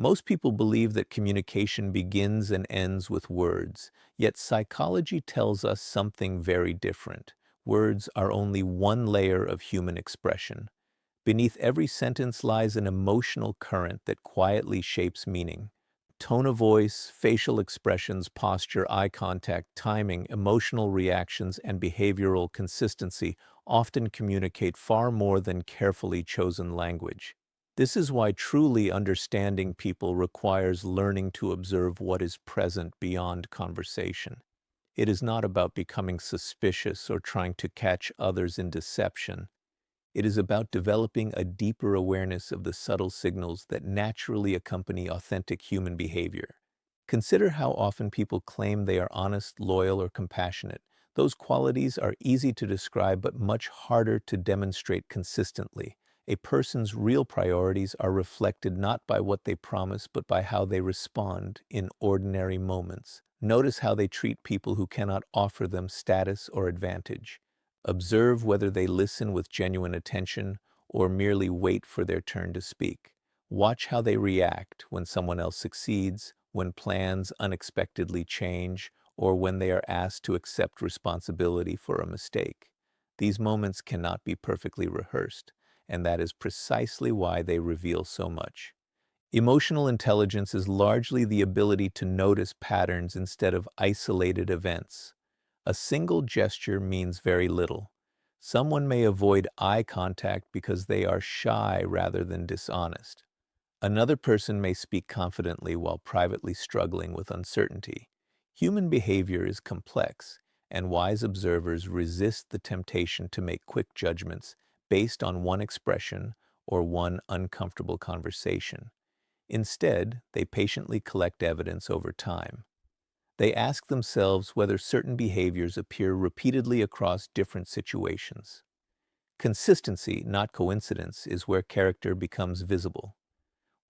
Most people believe that communication begins and ends with words, yet psychology tells us something very different. Words are only one layer of human expression. Beneath every sentence lies an emotional current that quietly shapes meaning. Tone of voice, facial expressions, posture, eye contact, timing, emotional reactions, and behavioral consistency often communicate far more than carefully chosen language. This is why truly understanding people requires learning to observe what is present beyond conversation. It is not about becoming suspicious or trying to catch others in deception. It is about developing a deeper awareness of the subtle signals that naturally accompany authentic human behavior. Consider how often people claim they are honest, loyal, or compassionate. Those qualities are easy to describe but much harder to demonstrate consistently. A person's real priorities are reflected not by what they promise but by how they respond in ordinary moments. Notice how they treat people who cannot offer them status or advantage. Observe whether they listen with genuine attention or merely wait for their turn to speak. Watch how they react when someone else succeeds, when plans unexpectedly change, or when they are asked to accept responsibility for a mistake. These moments cannot be perfectly rehearsed, and that is precisely why they reveal so much. Emotional intelligence is largely the ability to notice patterns instead of isolated events. A single gesture means very little. Someone may avoid eye contact because they are shy rather than dishonest. Another person may speak confidently while privately struggling with uncertainty. Human behavior is complex, and wise observers resist the temptation to make quick judgments based on one expression or one uncomfortable conversation. Instead, they patiently collect evidence over time. They ask themselves whether certain behaviors appear repeatedly across different situations. Consistency, not coincidence, is where character becomes visible.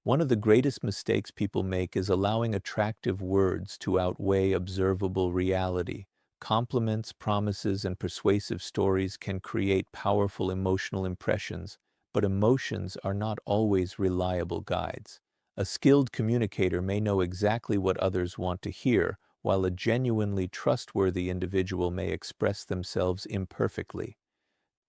One of the greatest mistakes people make is allowing attractive words to outweigh observable reality. Compliments, promises, and persuasive stories can create powerful emotional impressions, but emotions are not always reliable guides. A skilled communicator may know exactly what others want to hear, while a genuinely trustworthy individual may express themselves imperfectly.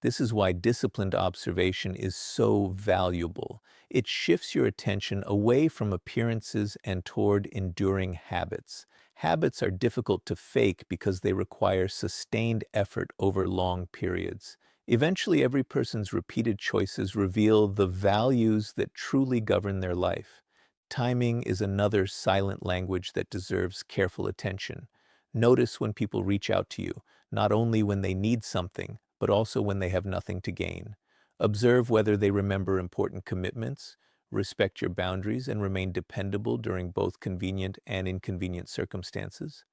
This is why disciplined observation is so valuable. It shifts your attention away from appearances and toward enduring habits. Habits are difficult to fake because they require sustained effort over long periods. Eventually, every person's repeated choices reveal the values that truly govern their life. Timing is another silent language that deserves careful attention. Notice when people reach out to you, not only when they need something, but also when they have nothing to gain. Observe whether they remember important commitments, respect your boundaries, and remain dependable during both convenient and inconvenient circumstances.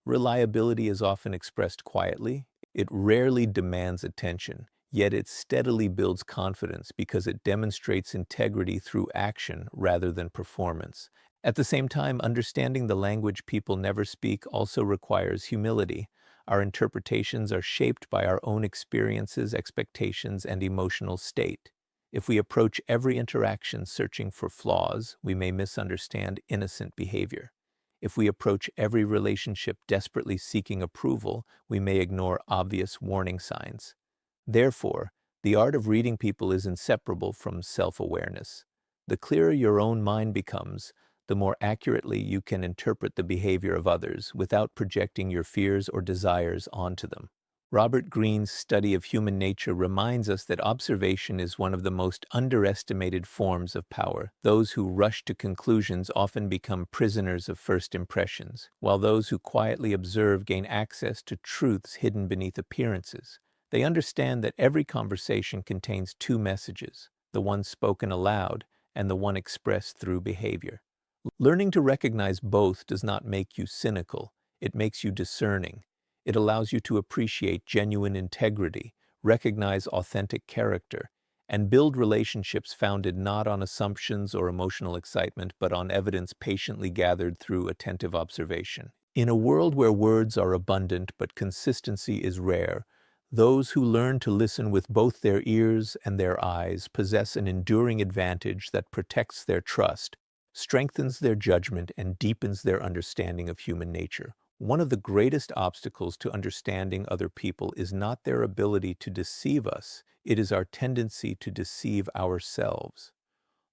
Reliability is often expressed quietly. It rarely demands attention, yet it steadily builds confidence because it demonstrates integrity through action rather than performance. At the same time, understanding the language people never speak also requires humility. Our interpretations are shaped by our own experiences, expectations, and emotional state. If we approach every interaction searching for flaws, we may misunderstand innocent behavior. If we approach every relationship desperately seeking approval, we may ignore obvious warning signs. Therefore, the art of reading people is inseparable from self-awareness. The clearer your own mind becomes, the more accurately you can interpret the behavior of others without projecting your fears or desires onto them. Robert Greene's study of human nature reminds us that observation is one of the most underestimated forms of power. Those who rush to conclusions often become prisoners of first impressions, while those who quietly observe gain access to truths hidden beneath appearances. They understand that every conversation contains two messages, the one spoken aloud and the one expressed through behavior. Learning to recognize both does not make you cynical, it makes you discerning. It allows you to appreciate genuine integrity, recognize authentic character, and build relationships founded not on assumptions or emotional excitement, but on evidence patiently gathered through attentive observation. In a world where words are abundant but consistency is rare, those who learn to listen with both their ears and their eyes possess an enduring advantage that protects their trust, strengthens their judgment and deepens their understanding of human nature. One of the greatest obstacles to understanding other people is not their ability to deceive us, it is our tendency to deceive ourselves.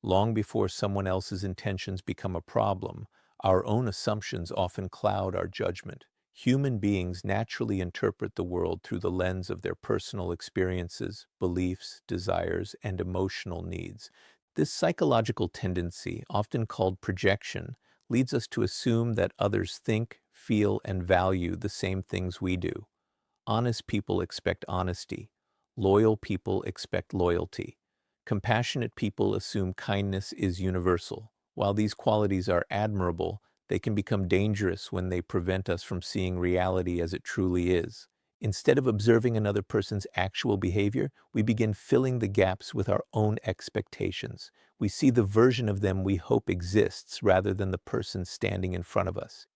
Long before someone else's intentions become a problem, our own assumptions often cloud our judgment. Human beings naturally interpret the world through the lens of their personal experiences, beliefs, desires, and emotional needs. This psychological tendency, often called projection, leads us to assume that others think, feel, and value the same things we do. Honest people expect honesty. Loyal people expect loyalty. Compassionate people assume kindness is universal. While these qualities are admirable, they can become dangerous when they prevent us from seeing reality as it truly is. Instead of observing another person's actual behavior, we begin filling the gaps with our own expectations. We see the version of them we hope exists rather than the person standing in front of us.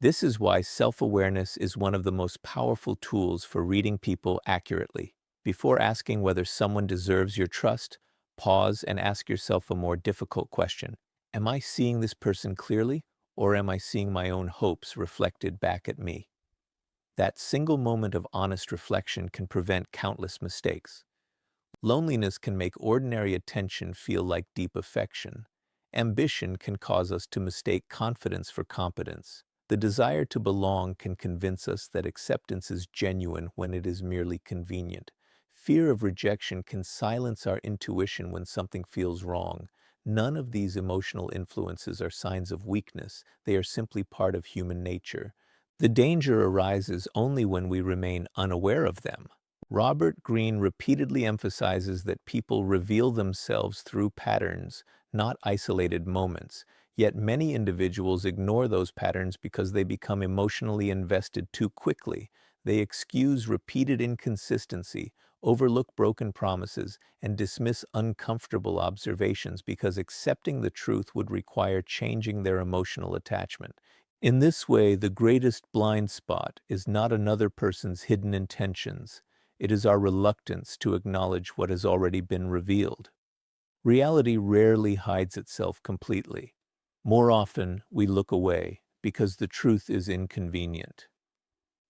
This is why self-awareness is one of the most powerful tools for reading people accurately. Before asking whether someone deserves your trust, pause and ask yourself a more difficult question. Am I seeing this person clearly, or am I seeing my own hopes reflected back at me? That single moment of honest reflection can prevent countless mistakes. Loneliness can make ordinary attention feel like deep affection. Ambition can cause us to mistake confidence for competence. The desire to belong can convince us that acceptance is genuine when it is merely convenient. Fear of rejection can silence our intuition when something feels wrong. None of these emotional influences are signs of weakness, they are simply part of human nature. The danger arises only when we remain unaware of them. Robert Greene repeatedly emphasizes that people reveal themselves through patterns, not isolated moments. Yet many individuals ignore those patterns because they become emotionally invested too quickly. They excuse repeated inconsistency, overlook broken promises, and dismiss uncomfortable observations because accepting the truth would require changing their emotional attachment. In this way, the greatest blind spot is not another person's hidden intentions. It is our reluctance to acknowledge what has already been revealed. Reality rarely hides itself completely. More often, we look away because the truth is inconvenient.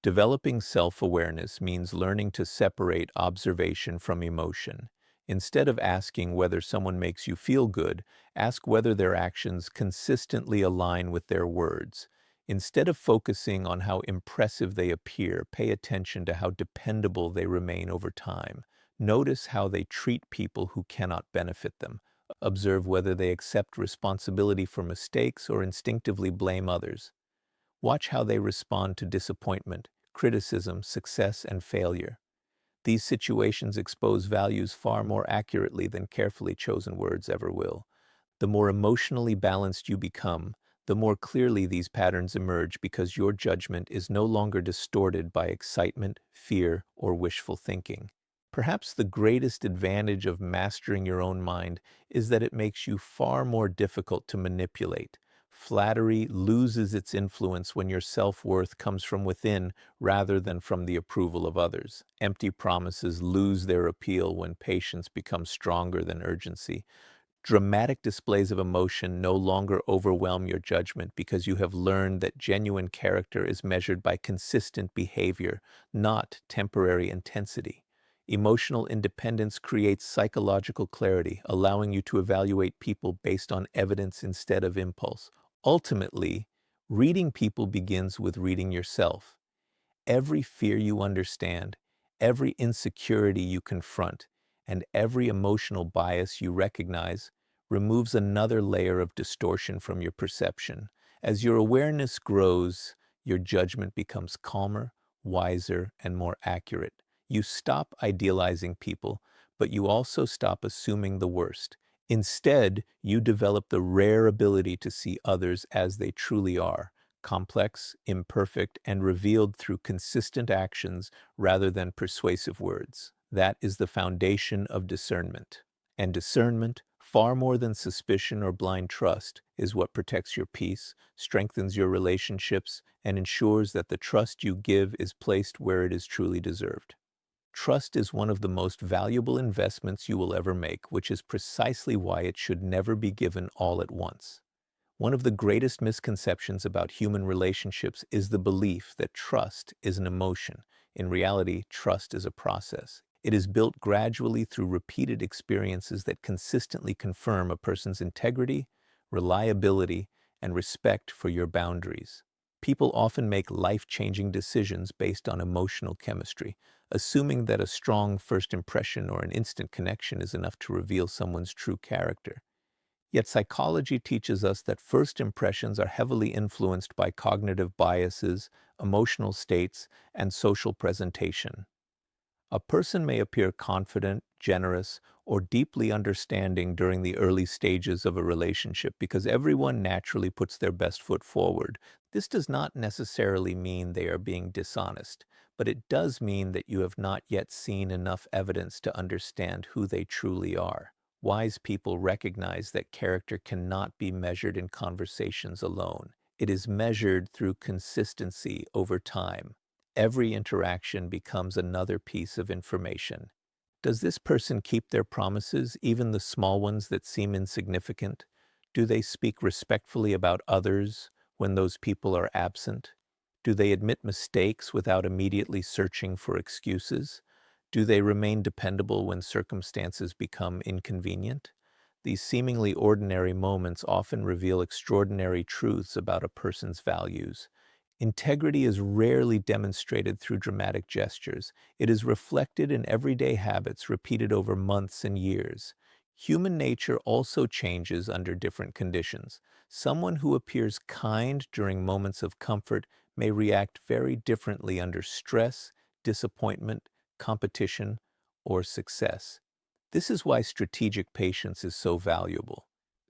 Developing self-awareness means learning to separate observation from emotion. Instead of asking whether someone makes you feel good, ask whether their actions consistently align with their words. Instead of focusing on how impressive they appear, pay attention to how dependable they remain over time. Notice how they treat people who cannot benefit them. Observe whether they accept responsibility for mistakes or instinctively blame others. Watch how they respond to disappointment, criticism, success, and failure. These situations expose values far more accurately than carefully chosen words ever will. The more emotionally balanced you become, the more clearly these patterns emerge because your judgment is no longer distorted by excitement, fear, or wishful thinking. Perhaps the greatest advantage of mastering your own mind is that it makes you far more difficult to manipulate. Flattery loses its influence when your self-worth comes from within rather than from the approval of others. Empty promises lose their appeal when patience becomes stronger than urgency. Dramatic displays of emotion no longer overwhelm your judgment because you have learned that genuine character is measured by consistent behavior, not temporary intensity. Emotional independence creates psychological clarity, allowing you to evaluate people based on evidence instead of impulse. Ultimately, reading people begins with reading yourself. Every fear you understand, every insecurity you confront, and every emotional bias you recognize removes another layer of distortion from your perception. As your awareness grows, your judgment becomes calmer, wiser, and more accurate. You stop idealizing people, but you also stop assuming the worst. Instead, you develop the rare ability to see others as they truly are, complex, imperfect, and revealed through consistent actions rather than persuasive words. That is the foundation of discernment. And discernment, far more than suspicion or blind trust, is what protects your peace, strengthens your relationships, and ensures that the trust you give is placed where it is truly deserved. Trust is one of the most valuable investments you will ever make, which is precisely why it should never be given all at once. One of the greatest misconceptions about human relationships is the belief that trust is an emotion. In reality, trust is a process. It is built gradually through repeated experiences that consistently confirm a person's integrity, reliability, and respect for your boundaries. People often make life-changing decisions based on emotional chemistry, assuming that a strong first impression or an instant connection is enough to reveal someone's true character. Yet psychology teaches us that first impressions are heavily influenced by cognitive biases, emotional states, and social presentation. A person may appear confident, generous, or deeply understanding during the early stages of a relationship because everyone naturally puts their best foot forward. This does not necessarily mean they are being dishonest, but it does mean that you have not yet seen enough evidence to understand who they truly are. Wise people recognize that character cannot be measured in conversations alone. It is measured through consistency over time. Every interaction becomes another piece of information. Does this person keep their promises, even the small ones that seem insignificant? Do they speak respectfully about others when those people are absent? Do they admit mistakes without immediately searching for excuses? Do they remain dependable when circumstances become inconvenient? These seemingly ordinary moments often reveal extraordinary truths about a person's values. Integrity is rarely demonstrated through dramatic gestures. It is reflected in everyday habits repeated over months and years. Human nature also changes under different conditions. Someone who appears kind during moments of comfort may react very differently under stress, disappointment, competition, or success. This is why strategic patience is so valuable.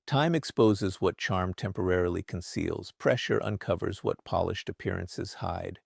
Time exposes what charm temporarily conceals. Pressure uncovers what polished appearances hide.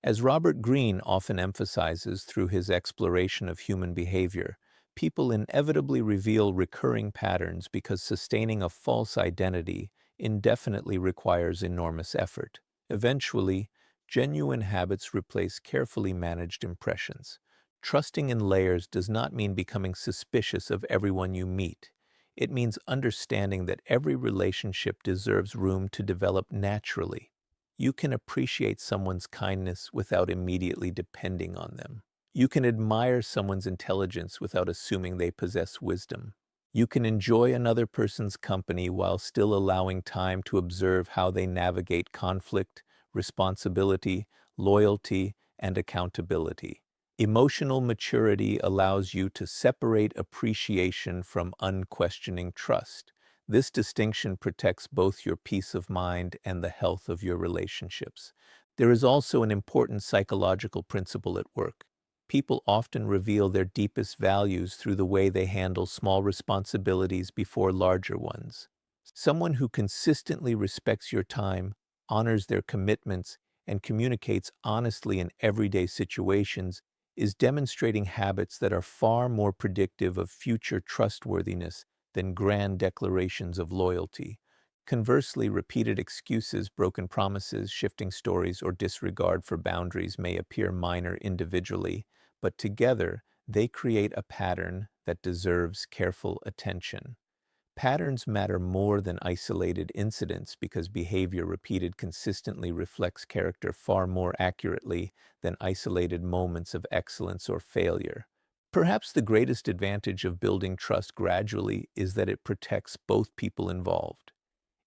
As Robert Greene often emphasizes through his exploration of human behavior, people inevitably reveal recurring patterns because sustaining a false identity indefinitely requires enormous effort. Eventually, genuine habits replace carefully managed impressions. Trusting in layers does not mean becoming suspicious of everyone you meet. It means understanding that every relationship deserves room to develop naturally. You can appreciate someone's kindness without immediately depending on them. You can admire someone's intelligence without assuming they possess wisdom. You can enjoy another person's company while still allowing time to observe how they navigate conflict, responsibility, loyalty, and accountability. Emotional maturity allows you to separate appreciation from unquestioning trust. This distinction protects both your peace of mind and the health of your relationships. There is also an important psychological principle at work. People often reveal their deepest values through the way they handle small responsibilities before larger ones. Someone who consistently respects your time, honors their commitments, and communicates honestly in everyday situations is demonstrating habits that are far more predictive of future trustworthiness than grand declarations of loyalty. Conversely, repeated excuses, broken promises, shifting stories, or disregard for boundaries may appear minor individually, but together they create a pattern that deserves careful attention. Patterns matter more than isolated incidents because behavior repeated consistently reflects character far more accurately than isolated moments of excellence or failure. Perhaps the greatest advantage of building trust gradually is that it protects both people involved.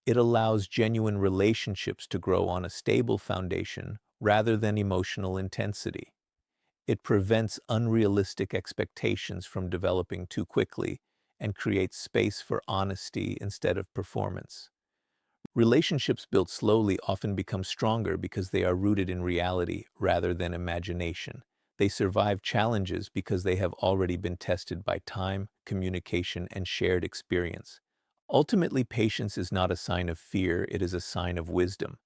It allows genuine relationships to grow on a stable foundation rather than emotional intensity. It prevents unrealistic expectations from developing too quickly and creates space for honesty instead of performance. Relationships built slowly often become stronger because they are rooted in reality rather than imagination. They survive challenges because they have already been tested by time, communication, and shared experience. Ultimately, patience is not a sign of fear, it is a sign of wisdom.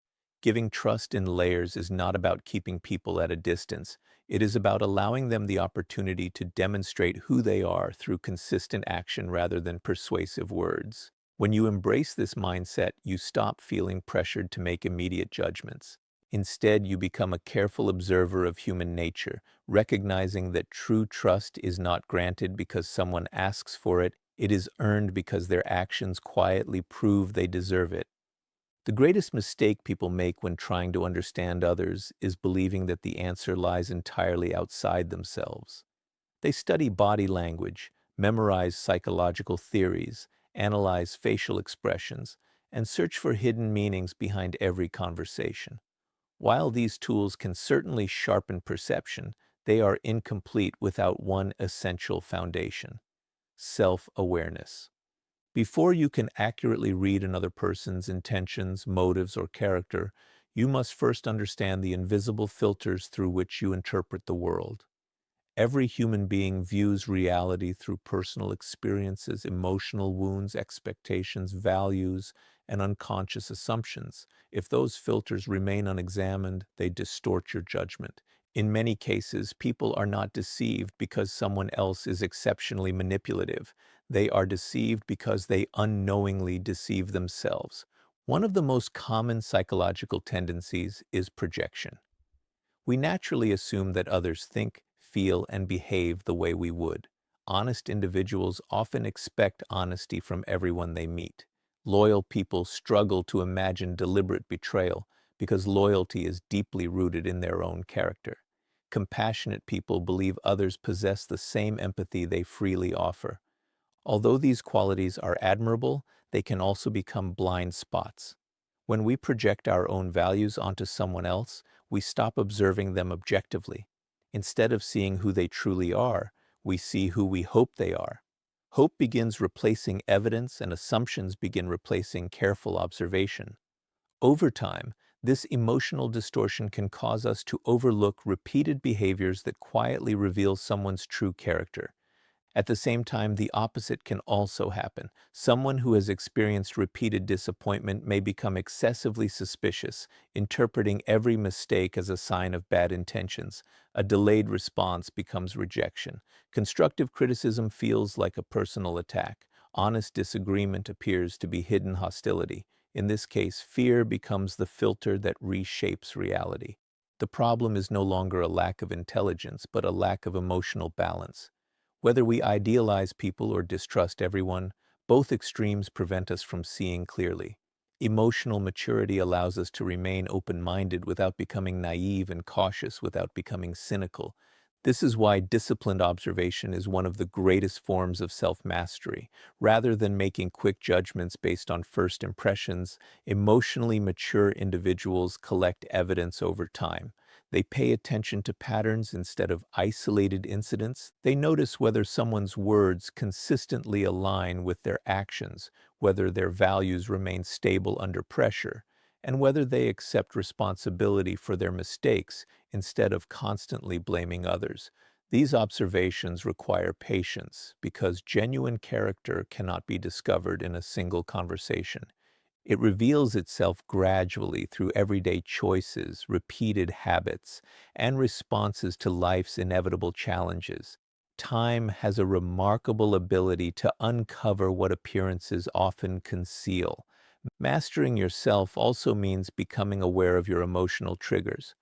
Giving trust in layers is not about keeping people at a distance. It is about allowing them the opportunity to demonstrate who they are through consistent action rather than persuasive words. When you embrace this mindset, you stop feeling pressured to make immediate judgments. Instead, you become a careful observer of human nature, recognizing that true trust is not granted because someone asks for it, it is earned because their actions quietly prove they deserve it. The greatest mistake people make when trying to understand others is believing that the answer lies entirely outside themselves. They study body language, memorize psychological theories, analyze facial expressions, and search for hidden meanings behind every conversation. While these tools can certainly sharpen perception, they are incomplete without one essential foundation: self-awareness. Before you can accurately read another person's intentions, motives, or character, you must first understand the invisible filters through which you interpret the world. Every human being views reality through personal experiences, emotional wounds, expectations, values, and unconscious assumptions. If those filters remain unexamined, they distort your judgment. In many cases, people are not deceived because someone else is exceptionally manipulative. They are deceived because they unknowingly deceive themselves. One of the most common psychological tendencies is projection. We naturally assume that others think, feel, and behave the way we would. Honest individuals often expect honesty from everyone they meet. Loyal people struggle to imagine deliberate betrayal because loyalty is deeply rooted in their own character. Compassionate people believe others possess the same empathy they freely offer. Although these qualities are admirable, they can also become blind spots. When we project our own values onto someone else, we stop observing them objectively. Instead of seeing who they truly are, we see who we hope they are. Hope begins replacing evidence, and assumptions begin replacing careful observation. Over time, this emotional distortion can cause us to overlook repeated behaviors that quietly reveal someone's true character. At the same time, the opposite can also happen. Someone who has experienced repeated disappointment may become excessively suspicious, interpreting every mistake as a sign of bad intentions. A delayed response becomes rejection. Constructive criticism feels like a personal attack. Honest disagreement appears to be hidden hostility. In this case, fear becomes the filter that reshapes reality. The problem is no longer a lack of intelligence, but a lack of emotional balance. Whether we idealize people or distrust everyone, both extremes prevent us from seeing clearly. Emotional maturity allows us to remain open-minded without becoming naive and cautious without becoming cynical. This is why disciplined observation is one of the greatest forms of self-mastery. Rather than making quick judgments based on first impressions, emotionally mature individuals collect evidence over time. They pay attention to patterns instead of isolated incidents. They notice whether someone's words consistently align with their actions, whether their values remain stable under pressure, and whether they accept responsibility for their mistakes instead of constantly blaming others. These observations require patience because genuine character cannot be discovered in a single conversation. It reveals itself gradually through everyday choices, repeated habits, and responses to life's inevitable challenges. Time has a remarkable ability to uncover what appearances often conceal. Mastering yourself also means becoming aware of your emotional triggers.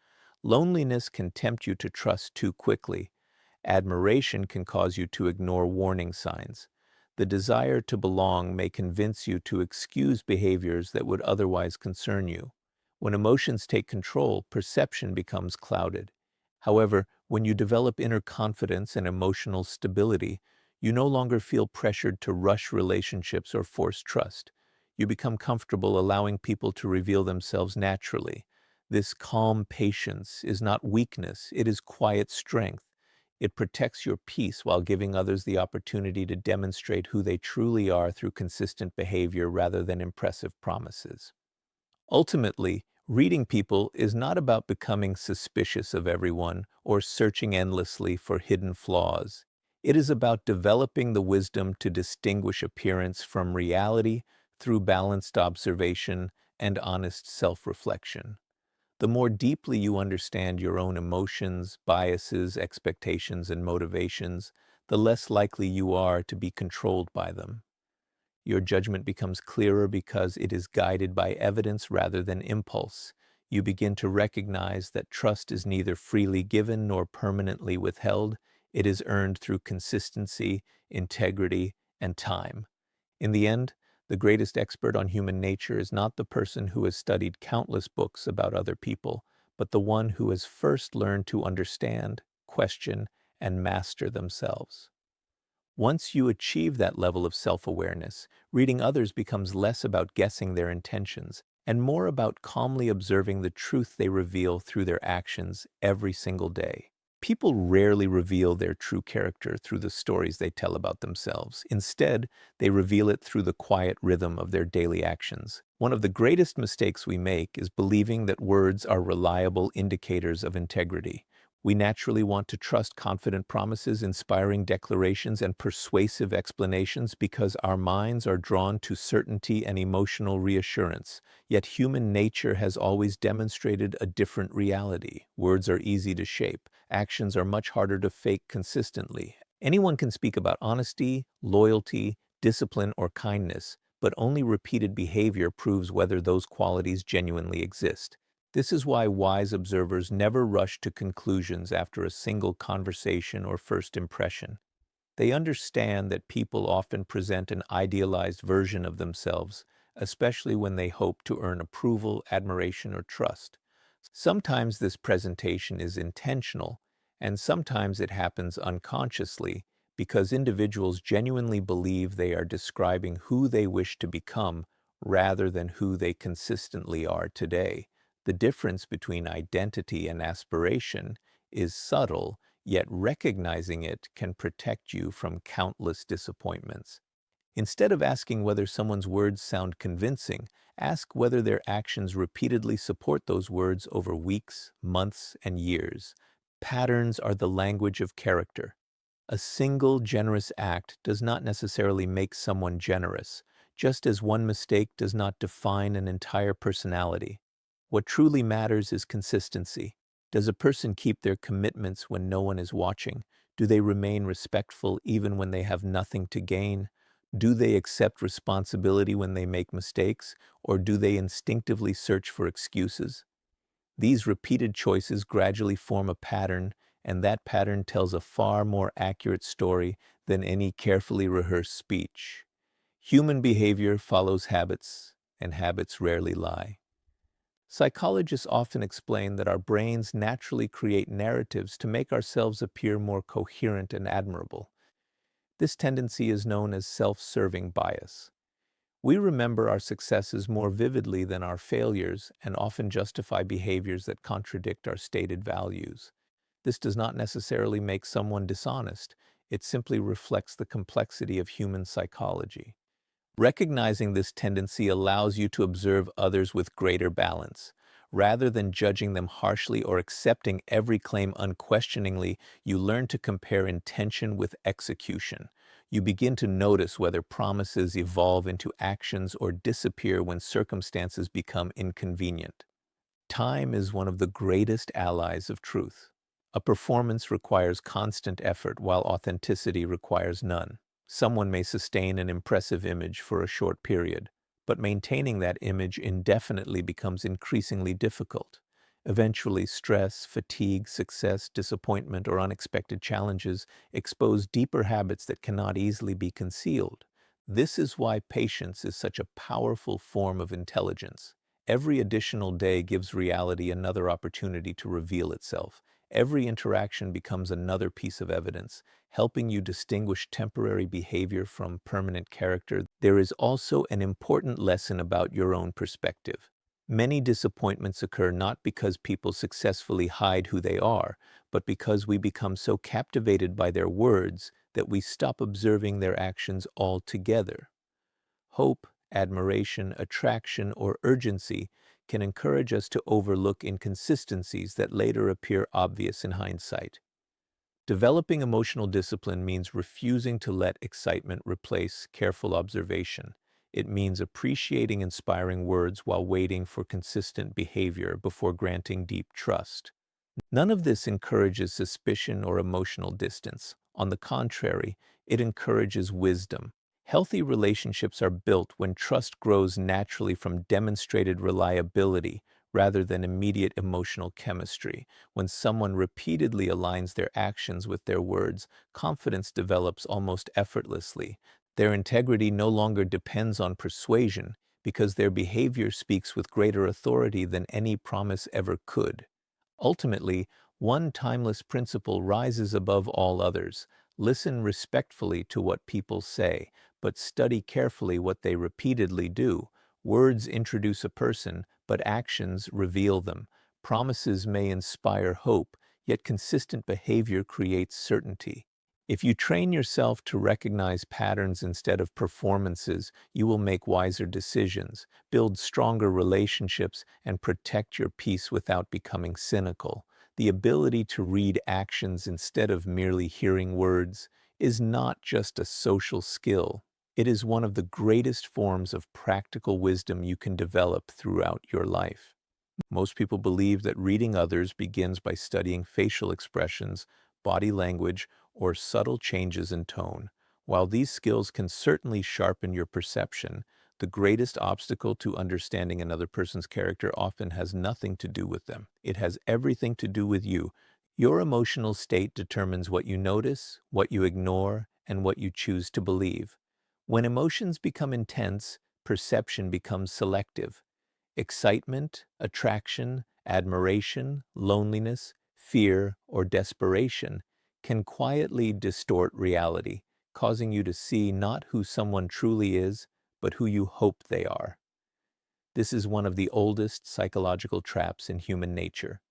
Loneliness can tempt you to trust too quickly. Admiration can cause you to ignore warning signs. The desire to belong may convince you to excuse behaviors that would otherwise concern you. When emotions take control, perception becomes clouded. However, when you develop inner confidence and emotional stability, you no longer feel pressured to rush relationships or force trust. You become comfortable allowing people to reveal themselves naturally. This calm patience is not weakness, it is quiet strength. It protects your peace while giving others the opportunity to demonstrate who they truly are through consistent behavior rather than impressive promises. Ultimately, reading people is not about becoming suspicious of everyone or searching endlessly for hidden flaws. It is about developing the wisdom to distinguish appearance from reality through balanced observation and honest self-reflection. The more deeply you understand your own emotions, biases, expectations, and motivations, the less likely you are to be controlled by them. Your judgment becomes clearer because it is guided by evidence rather than impulse. You begin to recognize that trust is neither freely given nor permanently withheld. It is earned through consistency, integrity, and time. In the end, The greatest expert on human nature is not the person who has studied countless books about other people, but the one who has first learned to understand, question, and master themselves. Once you achieve that level of self-awareness, reading others becomes less about guessing their intentions and more about calmly observing the truth they reveal through their actions every single day. People rarely reveal their true character through the stories they tell about themselves. Instead, they reveal it through the quiet rhythm of their daily actions. One of the greatest mistakes we make is believing that words are reliable indicators of integrity. We naturally want to trust confident promises, inspiring declarations, and persuasive explanations because our minds are drawn to certainty and emotional reassurance. Yet human nature has always demonstrated a different reality. Words are easy to shape. Actions are much harder to fake consistently. Anyone can speak about honesty, loyalty, discipline, or kindness, but only repeated behavior proves whether those qualities genuinely exist. This is why wise observers never rush to conclusions after a single conversation or first impression. They understand that people often present an idealized version of themselves, especially when they hope to earn approval, admiration, or trust. Sometimes this presentation is intentional, and sometimes it happens unconsciously because individuals genuinely believe they are describing who they wish to become rather than who they consistently are today. The difference between identity and aspiration is subtle, yet recognizing it can protect you from countless disappointments. Instead of asking whether someone's words sound convincing, ask whether their actions repeatedly support those words over weeks, months, and years. Patterns are the language of character. A single generous act does not necessarily make someone generous, just as one mistake does not define an entire personality. What truly matters is consistency. Does a person keep their commitments when no one is watching? Do they remain respectful even when they have nothing to gain? Do they accept responsibility when they make mistakes, or do they instinctively search for excuses? These repeated choices gradually form a pattern, and that pattern tells a far more accurate story than any carefully rehearsed speech. Human behavior follows habits, and habits rarely lie. Psychologists often explain that our brains naturally create narratives to make ourselves appear more coherent and admirable. This tendency is known as self-serving bias. We remember our successes more vividly than our failures and often justify behaviors that contradict our stated values. This does not necessarily make someone dishonest. It simply reflects the complexity of human psychology. Recognizing this tendency allows you to observe others with greater balance. Rather than judging them harshly or accepting every claim unquestioningly, you learn to compare intention with execution. You begin to notice whether promises evolve into actions or disappear when circumstances become inconvenient. Time is one of the greatest allies of truth. A performance requires constant effort while authenticity requires none. Someone may sustain an impressive image for a short period, but maintaining that image indefinitely becomes increasingly difficult. Eventually, stress, fatigue, success, disappointment, or unexpected challenges expose deeper habits that cannot easily be concealed. This is why patience is such a powerful form of intelligence. Every additional day gives reality another opportunity to reveal itself. Every interaction becomes another piece of evidence, helping you distinguish temporary behavior from permanent character. There is also an important lesson about your own perspective. Many disappointments occur not because people successfully hide who they are, but because we become so captivated by their words that we stop observing their actions altogether. Hope, admiration, attraction, or urgency can encourage us to overlook inconsistencies that later appear obvious in hindsight. Developing emotional discipline means refusing to let excitement replace careful observation. It means appreciating inspiring words while waiting for consistent behavior before granting deep trust. None of this encourages suspicion or emotional distance. On the contrary, it encourages wisdom. Healthy relationships are built when trust grows naturally from demonstrated reliability rather than immediate emotional chemistry. When someone repeatedly aligns their actions with their words, confidence develops almost effortlessly. Their integrity no longer depends on persuasion because their behavior speaks with greater authority than any promise ever could. Ultimately, one timeless principle rises above all others. Listen respectfully to what people say, but study carefully what they repeatedly do. Words introduce a person, but actions reveal them. Promises may inspire hope, yet consistent behavior creates certainty. If you train yourself to recognize patterns instead of performances, you will make wiser decisions, build stronger relationships, and protect your peace without becoming cynical. The ability to read actions instead of merely hearing words is not just a social skill. It is one of the greatest forms of practical wisdom you can develop throughout your life. Most people believe that reading others begins by studying facial expressions, body language, or subtle changes in tone. While these skills can certainly sharpen your perception, the greatest obstacle to understanding another person's character often has nothing to do with them. It has everything to do with you. Your emotional state determines what you notice, what you ignore, and what you choose to believe. When emotions become intense, perception becomes selective. Excitement, attraction, admiration, loneliness, fear, or desperation can quietly distort reality, causing you to see not who someone truly is, but who you hope they are. This is one of the oldest psychological traps in human nature.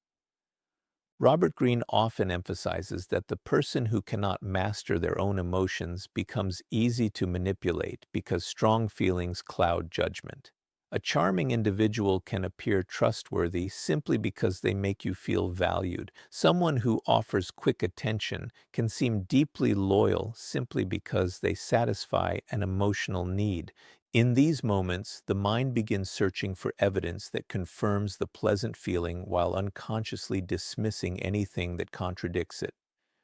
Robert Greene often emphasizes that the person who cannot master their own emotions becomes easy to manipulate because strong feelings cloud judgment. A charming individual can appear trustworthy simply because they make you feel valued. Someone who offers quick attention can seem deeply loyal simply because they satisfy an emotional need. In these moments, the mind begins searching for evidence that confirms the pleasant feeling while unconsciously dismissing anything that contradicts it.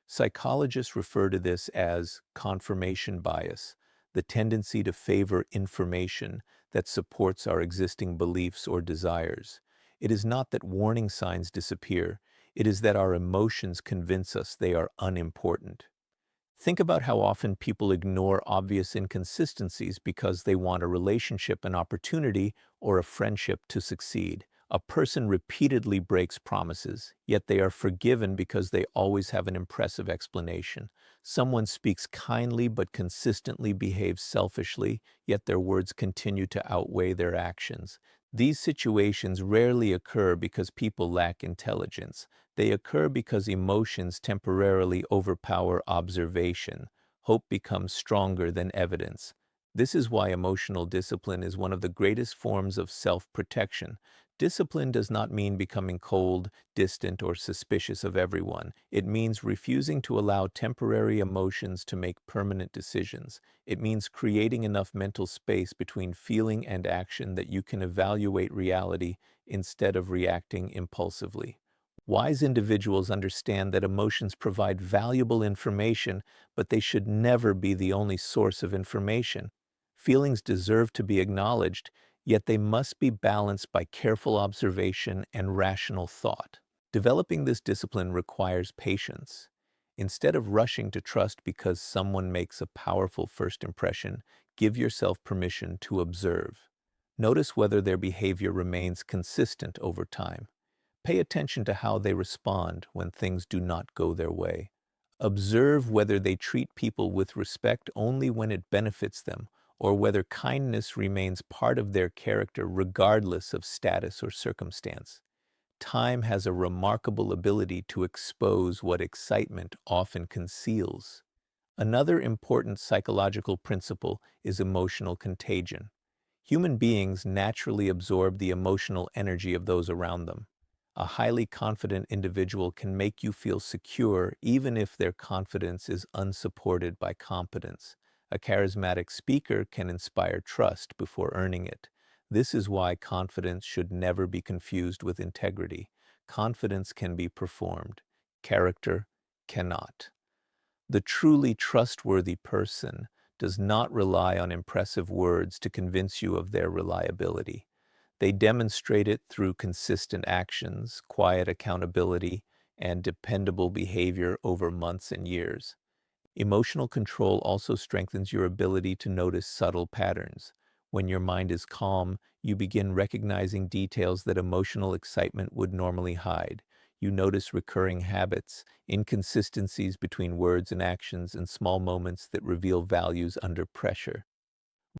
Psychologists refer to this as confirmation bias, the tendency to favor information that supports our existing beliefs or desires. It is not that warning signs disappear, it is that our emotions convince us they are unimportant. Think about how often people ignore obvious inconsistencies because they want a relationship, an opportunity, or a friendship to succeed. A person repeatedly breaks promises, yet they are forgiven because they always have an impressive explanation. Someone speaks kindly but consistently behaves selfishly, yet their words continue to outweigh their actions. These situations rarely occur because people lack intelligence. They occur because emotions temporarily overpower observation. Hope becomes stronger than evidence. This is why emotional discipline is one of the greatest forms of self-protection. Discipline does not mean becoming cold, distant, or suspicious of everyone. It means refusing to allow temporary emotions to make permanent decisions. It means creating enough mental space between feeling and action that you can evaluate reality instead of reacting impulsively. Wise individuals understand that emotions provide valuable information, but they should never be the only source of information. Feelings deserve to be acknowledged, yet they must be balanced by careful observation and rational thought. Developing this discipline requires patience. Instead of rushing to trust because someone makes a powerful first impression, give yourself permission to observe. Notice whether their behavior remains consistent over time. Pay attention to how they respond when things do not go their way. Observe whether they treat people with respect only when it benefits them, or whether kindness remains part of their character regardless of status or circumstance. Time has a remarkable ability to expose what excitement often conceals. Another important psychological principle is emotional contagion. Human beings naturally absorb the emotional energy of those around them. A highly confident individual can make you feel secure even if their confidence is unsupported by competence. A charismatic speaker can inspire trust before earning it. This is why confidence should never be confused with integrity. Confidence can be performed. Character cannot. The truly trustworthy person does not rely on impressive words to convince you of their reliability. They demonstrate it through consistent actions, quiet accountability, and dependable behavior over months and years. Emotional control also strengthens your ability to notice subtle patterns. When your mind is calm, you begin recognizing details that emotional excitement would normally hide. You notice recurring habits, inconsistencies between words and actions, and small moments that reveal values under pressure.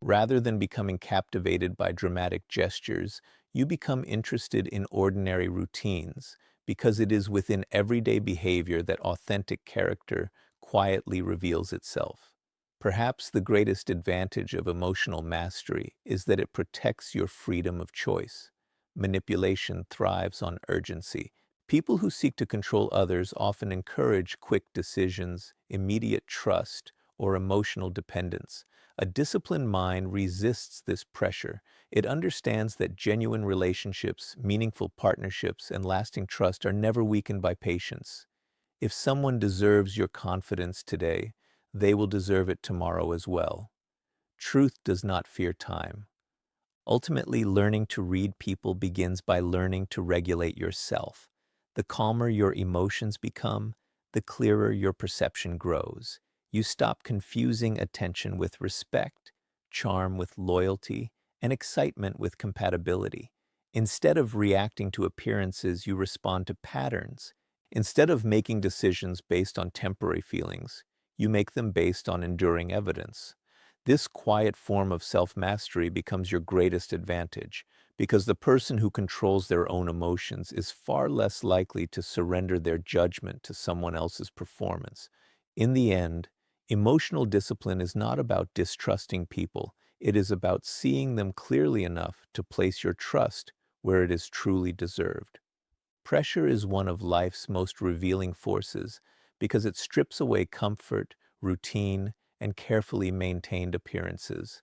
Rather than becoming captivated by dramatic gestures, you become interested in ordinary routines, because it is within everyday behavior that authentic character quietly reveals itself. Perhaps the greatest advantage of emotional mastery is that it protects your freedom of choice. Manipulation thrives on urgency. People who seek to control others often encourage quick decisions, immediate trust, or emotional dependence. A disciplined mind resists this pressure. It understands that genuine relationships, meaningful partnerships, and lasting trust are never weakened by patience. If someone deserves your confidence today, they will deserve it tomorrow as well. Truth does not fear time. Ultimately, learning to read people begins by learning to regulate yourself. The calmer your emotions become, the clearer your perception grows. You stop confusing attention with respect, charm with loyalty, and excitement with compatibility. Instead of reacting to appearances, you respond to patterns. Instead of making decisions based on temporary feelings, you make them based on enduring evidence. This quiet form of self-mastery becomes your greatest advantage, because the person who controls their own emotions is far less likely to surrender their judgment to someone else's performance. In the end, emotional discipline is not about distrusting people. It is about seeing them clearly enough to place your trust where it is truly deserved. Pressure is one of life's most revealing forces because it strips away comfort, routine, and carefully maintained appearances.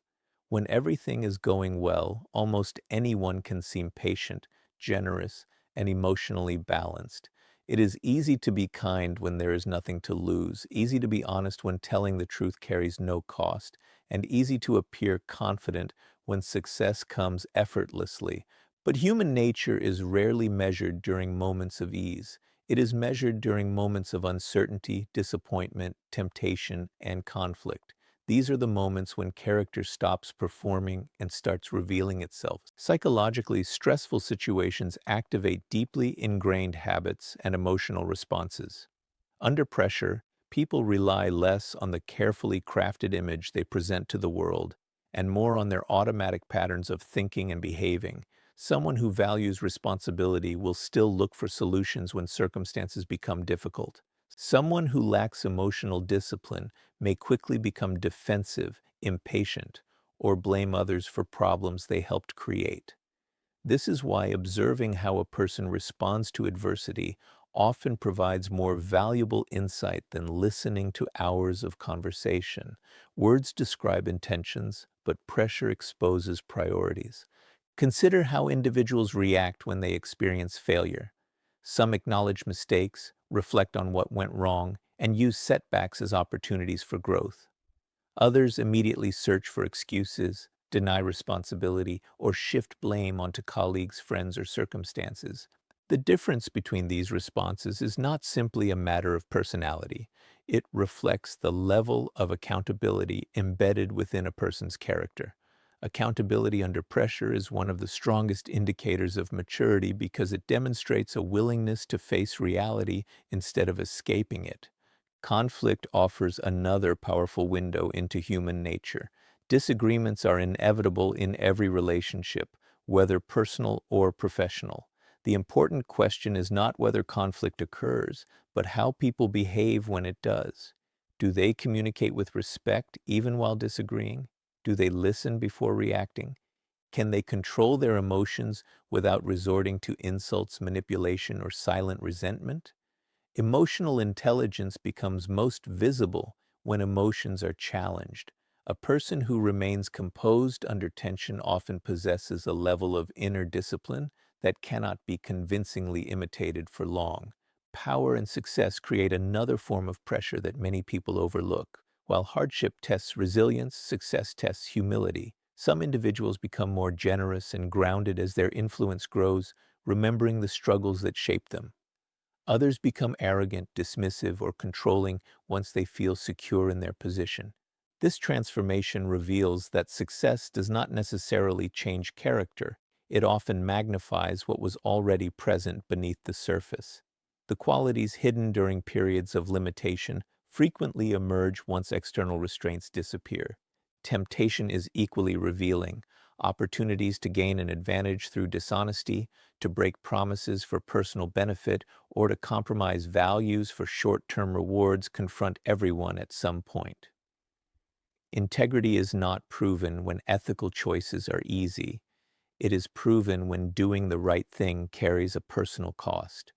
When everything is going well, almost anyone can seem patient, generous, and emotionally balanced. It is easy to be kind when there is nothing to lose, easy to be honest when telling the truth carries no cost, and easy to appear confident when success comes effortlessly. But human nature is rarely measured during moments of ease. It is measured during moments of uncertainty, disappointment, temptation, and conflict. These are the moments when character stops performing and starts revealing itself. Psychologically, stressful situations activate deeply ingrained habits and emotional responses. Under pressure, people rely less on the carefully crafted image they present to the world and more on their automatic patterns of thinking and behaving. Someone who values responsibility will still look for solutions when circumstances become difficult. Someone who lacks emotional discipline may quickly become defensive, impatient, or blame others for problems they helped create. This is why observing how a person responds to adversity often provides more valuable insight than listening to hours of conversation. Words describe intentions, but pressure exposes priorities. Consider how individuals react when they experience failure. Some acknowledge mistakes, reflect on what went wrong, and use setbacks as opportunities for growth. Others immediately search for excuses, deny responsibility, or shift blame onto colleagues, friends, or circumstances. The difference between these responses is not simply a matter of personality. It reflects the level of accountability embedded within a person's character. Accountability under pressure is one of the strongest indicators of maturity because it demonstrates a willingness to face reality instead of escaping it. Conflict offers another powerful window into human nature. Disagreements are inevitable in every relationship, whether personal or professional. The important question is not whether conflict occurs, but how people behave when it does. Do they communicate with respect even while disagreeing? Do they listen before reacting? Can they control their emotions without resorting to insults, manipulation, or silent resentment? Emotional intelligence becomes most visible when emotions are challenged. A person who remains composed under tension often possesses a level of inner discipline that cannot be convincingly imitated for long. Power and success create another form of pressure that many people overlook. While hardship tests resilience, success tests humility. Some individuals become more generous and grounded as their influence grows, remembering the struggles that shaped them. Others become arrogant, dismissive, or controlling once they feel secure in their position. This transformation reveals that success does not necessarily change character. It often magnifies what was already present beneath the surface. The qualities hidden during periods of limitation frequently emerge once external restraints disappear. Temptation is equally revealing. Opportunities to gain an advantage through dishonesty, to break promises for personal benefit, or to compromise values for short-term rewards confront everyone at some point. Integrity is not proven when ethical choices are easy. It is proven when doing the right thing carries a personal cost.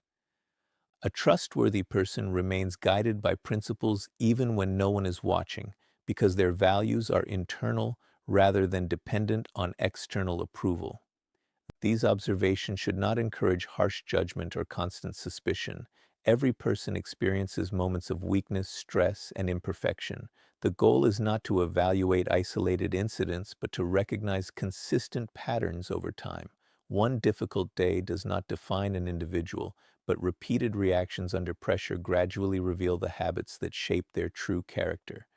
A trustworthy person remains guided by principles even when no one is watching, because their values are internal rather than dependent on external approval. These observations should not encourage harsh judgment or constant suspicion. Every person experiences moments of weakness, stress, and imperfection. The goal is not to evaluate isolated incidents, but to recognize consistent patterns over time. One difficult day does not define an individual, but repeated reactions under pressure gradually reveal the habits that shape their true character.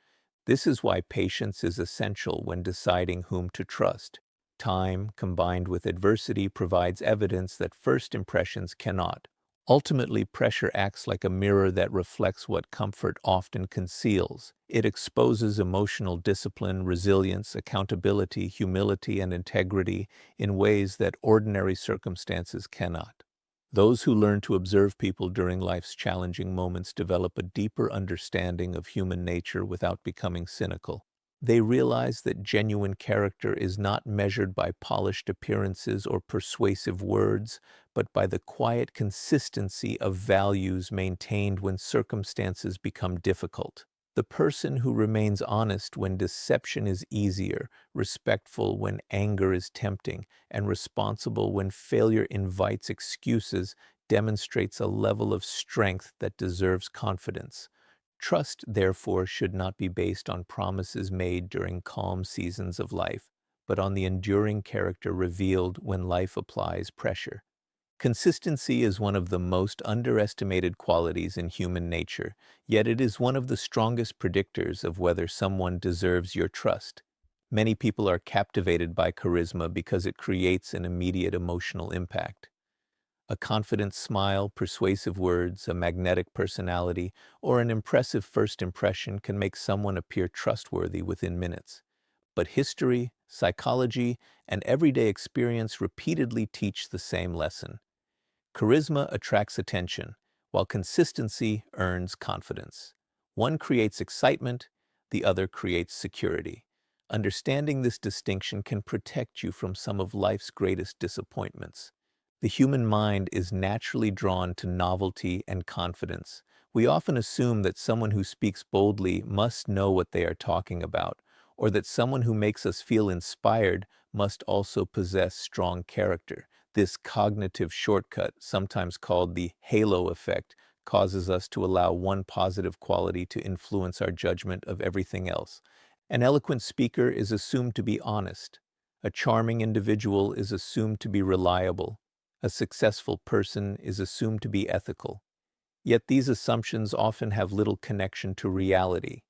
This is why patience is essential when deciding whom to trust. Time, combined with adversity, provides evidence that first impressions cannot. Ultimately, pressure acts like a mirror that reflects what comfort often conceals. It exposes emotional discipline, resilience, accountability, humility, and integrity in ways that ordinary circumstances cannot. Those who learn to observe people during life's challenging moments develop a deeper understanding of human nature without becoming cynical. They realize that genuine character is not measured by polished appearances or persuasive words, but by the quiet consistency of values maintained when circumstances become difficult. The person who remains honest when deception is easier, respectful when anger is tempting, and responsible when failure invites excuses demonstrates a level of strength that deserves confidence. Trust, therefore, should not be based on promises made during calm seasons of life, but on the enduring character revealed when life applies pressure. Consistency is one of the most underestimated qualities in human nature, yet it is one of the strongest predictors of whether someone deserves your trust. Many people are captivated by charisma because it creates an immediate emotional impact. A confident smile, persuasive words, a magnetic personality, or an impressive first impression can make someone appear trustworthy within minutes. But history, psychology, and everyday experience repeatedly teach the same lesson. Charisma attracts attention, while consistency earns confidence. One creates excitement, the other creates security. Understanding this distinction can protect you from some of life's greatest disappointments. The human mind is naturally drawn to novelty and confidence. We often assume that someone who speaks boldly must know what they are talking about, or that someone who makes us feel inspired must also possess strong character. This cognitive shortcut, sometimes called the halo effect, causes us to allow one positive quality to influence our judgment of everything else. An eloquent speaker is assumed to be honest. A charming individual is assumed to be reliable. A successful person is assumed to be ethical. Yet these assumptions often have little connection to reality.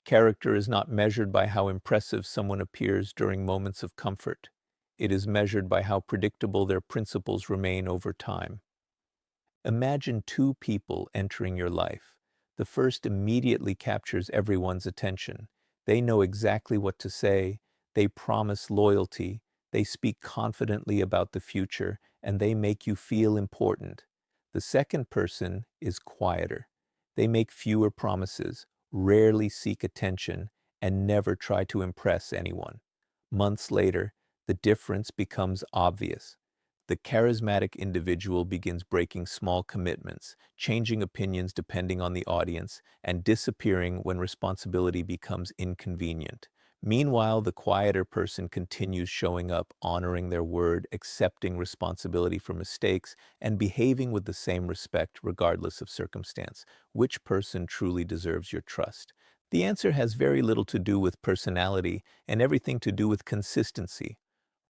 Character is not measured by how impressive someone appears during moments of comfort. It is measured by how predictable their principles remain over time. Imagine two people entering your life. The first immediately captures everyone's attention. They know exactly what to say, they promise loyalty, they speak confidently about the future, and they make you feel important. The second person is quieter. They make fewer promises, rarely seek attention, and never try to impress anyone. Months later, the difference becomes obvious. The charismatic individual begins breaking small commitments, changing opinions depending on the audience, and disappearing when responsibility becomes inconvenient. Meanwhile, the quieter person continues showing up, honoring their word, accepting responsibility for mistakes, and behaving with the same respect regardless of circumstance. Which person truly deserves your trust? The answer has very little to do with personality and everything to do with consistency.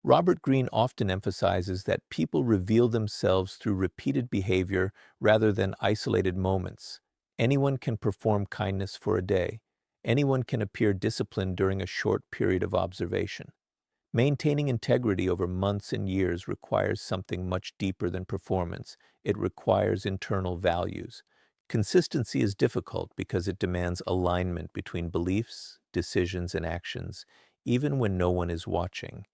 Robert Greene often emphasizes that people reveal themselves through repeated behavior rather than isolated moments. Anyone can perform kindness for a day. Anyone can appear disciplined during a short period of observation. Maintaining integrity over months and years requires something much deeper than performance. It requires internal values. Consistency is difficult because it demands alignment between beliefs, decisions, and actions, even when no one is watching.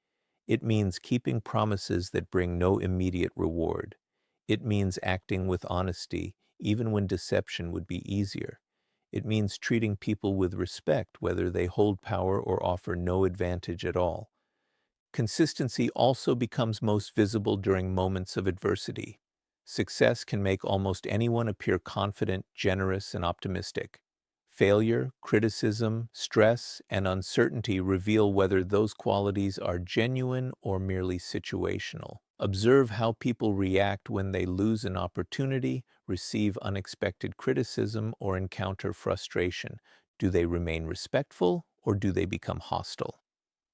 It means keeping promises that bring no immediate reward. It means acting with honesty, even when deception would be easier. It means treating people with respect, whether they hold power or offer no advantage at all. Consistency also becomes most visible during moments of adversity. Success can make almost anyone appear confident, generous, and optimistic. Failure, criticism, stress, and uncertainty reveal whether those qualities are genuine or merely situational. Observe how people react when they lose an opportunity, receive unexpected criticism, or encounter frustration. Do they remain respectful or do they become hostile?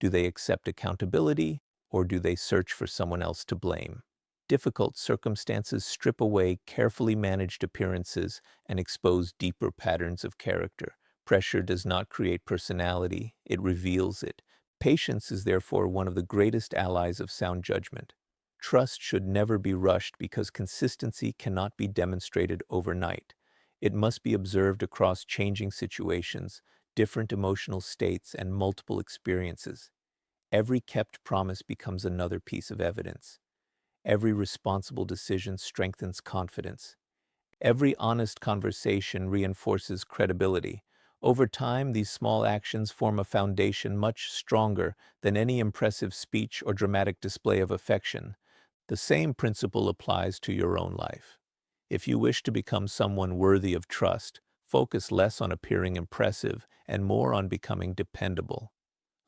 Do they accept accountability, or do they search for someone else to blame? Difficult circumstances strip away carefully managed appearances and expose deeper patterns of character. Pressure does not create personality, it reveals it. Patience is therefore one of the greatest allies of sound judgment. Trust should never be rushed because consistency cannot be demonstrated overnight. It must be observed across changing situations, different emotional states, and multiple experiences. Every kept promise becomes another piece of evidence. Every responsible decision strengthens confidence. Every honest conversation reinforces credibility. Over time, these small actions form a foundation much stronger than any impressive speech or dramatic display of affection. The same principle applies to your own life. If you wish to become someone worthy of trust, focus less on appearing impressive and more on becoming dependable.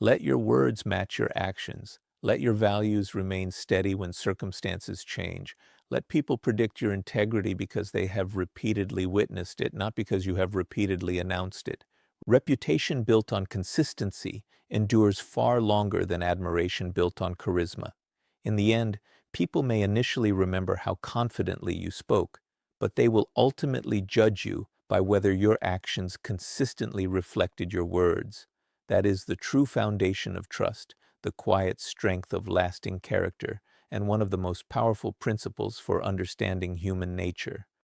Let your words match your actions. Let your values remain steady when circumstances change. Let people predict your integrity because they have repeatedly witnessed it, not because you have repeatedly announced it. Reputation built on consistency endures far longer than admiration built on charisma. In the end, people may initially remember how confidently you spoke, but they will ultimately judge you by whether your actions consistently reflected your words. That is the true foundation of trust, the quiet strength of lasting character, and one of the most powerful principles for understanding human nature.